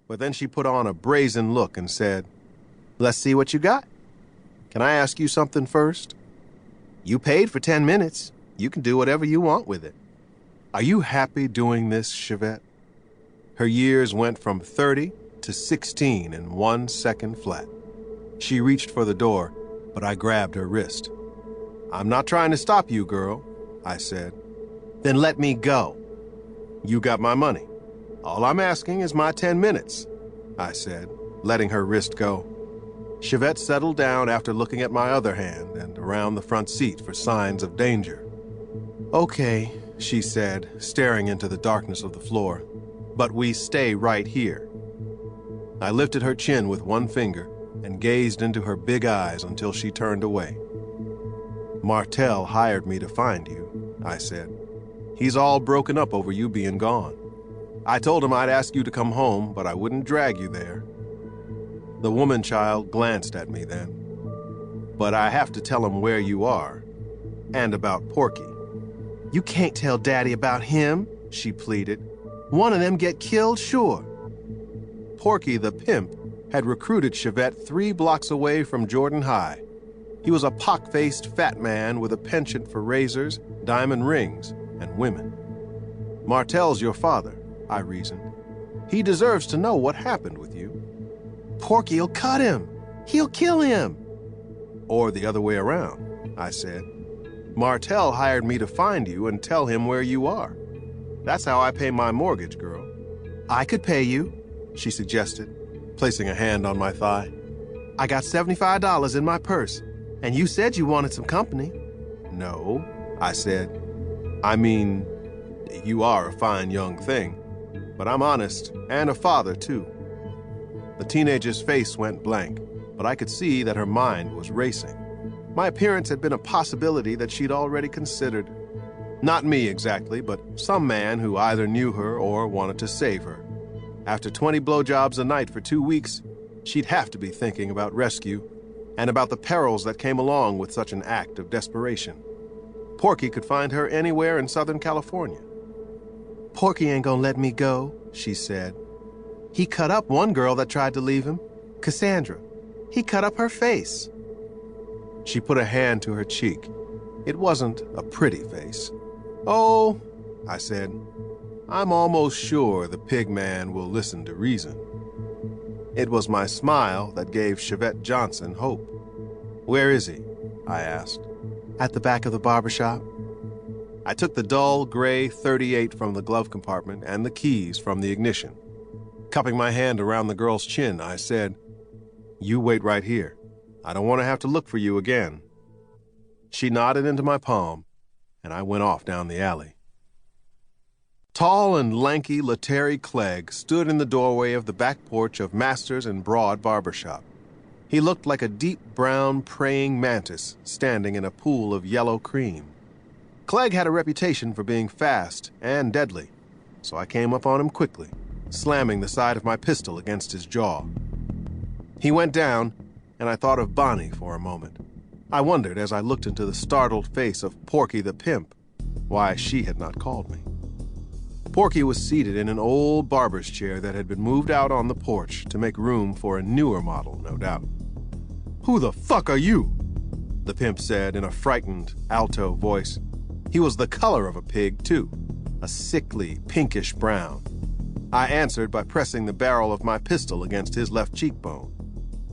but then she put on a brazen look and said, "Let's see what you got. Can I ask you something first? You paid for 10 minutes. You can do whatever you want with it. Are you happy doing this, Chevette?" Her years went from 30 to 16 in 1 second flat. She reached for the door, but I grabbed her wrist. "I'm not trying to stop you, girl," I said. "Then let me go." "You got my money. All I'm asking is my 10 minutes, I said, letting her wrist go. Chevette settled down after looking at my other hand and around the front seat for signs of danger. "Okay," she said, staring into the darkness of the floor, "but we stay right here." I lifted her chin with one finger and gazed into her big eyes until she turned away. "Martel hired me to find you," I said. "He's all broken up over you being gone. I told him I'd ask you to come home, but I wouldn't drag you there." The woman-child glanced at me then. "But I have to tell him where you are, and about Porky." "You can't tell Daddy about him," she pleaded. "One of them get killed, sure." Porky the pimp had recruited Chevette 3 blocks away from Jordan High. He was a pock-faced fat man with a penchant for razors, diamond rings, and women. "Martel's your father," I reasoned. "He deserves to know what happened with you." "Porky'll cut him. He'll kill him." "Or the other way around," I said. "Martel hired me to find you and tell him where you are. That's how I pay my mortgage, girl." "I could pay you," she suggested, placing a hand on my thigh. "I got $75 in my purse, and you said you wanted some company." "No," I said. "I mean, you are a fine young thing, but I'm honest and a father, too." The teenager's face went blank, but I could see that her mind was racing. My appearance had been a possibility that she'd already considered. Not me exactly, but some man who either knew her or wanted to save her. After 20 blowjobs a night for 2 weeks, she'd have to be thinking about rescue and about the perils that came along with such an act of desperation. Porky could find her anywhere in Southern California. "Porky ain't gonna let me go," she said. "He cut up one girl that tried to leave him, Cassandra. He cut up her face." She put a hand to her cheek. It wasn't a pretty face. "Oh," I said, "I'm almost sure the pig man will listen to reason." It was my smile that gave Chevette Johnson hope. "Where is he?" I asked. "At the back of the barbershop." I took the dull gray .38 from the glove compartment and the keys from the ignition. Cupping my hand around the girl's chin, I said, "You wait right here. I don't want to have to look for you again." She nodded into my palm, and I went off down the alley. Tall and lanky Letary Clegg stood in the doorway of the back porch of Masters and Broad Barbershop. He looked like a deep brown praying mantis standing in a pool of yellow cream. Clegg had a reputation for being fast and deadly, so I came up on him quickly, slamming the side of my pistol against his jaw. He went down, and I thought of Bonnie for a moment. I wondered, as I looked into the startled face of Porky the pimp, why she had not called me. Porky was seated in an old barber's chair that had been moved out on the porch to make room for a newer model, no doubt. "Who the fuck are you?" the pimp said in a frightened, alto voice. He was the color of a pig, too, a sickly, pinkish brown. I answered by pressing the barrel of my pistol against his left cheekbone.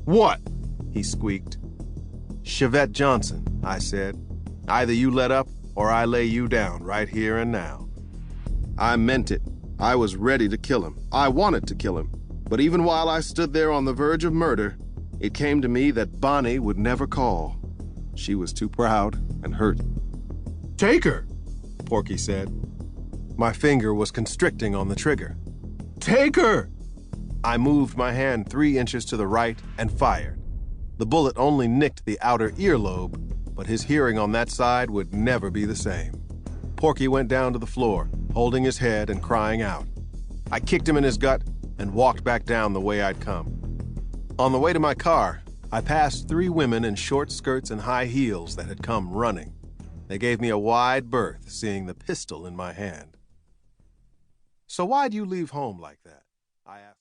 "What?" he squeaked. "Chevette Johnson," I said. "Either you let up or I lay you down right here and now." I meant it. I was ready to kill him. I wanted to kill him. But even while I stood there on the verge of murder, it came to me that Bonnie would never call. She was too proud and hurt. "Take her," Porky said. My finger was constricting on the trigger. "Take her!" I moved my hand 3 inches to the right and fired. The bullet only nicked the outer earlobe, but his hearing on that side would never be the same. Porky went down to the floor, holding his head and crying out. I kicked him in his gut and walked back down the way I'd come. On the way to my car, I passed 3 women in short skirts and high heels that had come running. They gave me a wide berth, seeing the pistol in my hand. "So why'd you leave home like that?" I asked.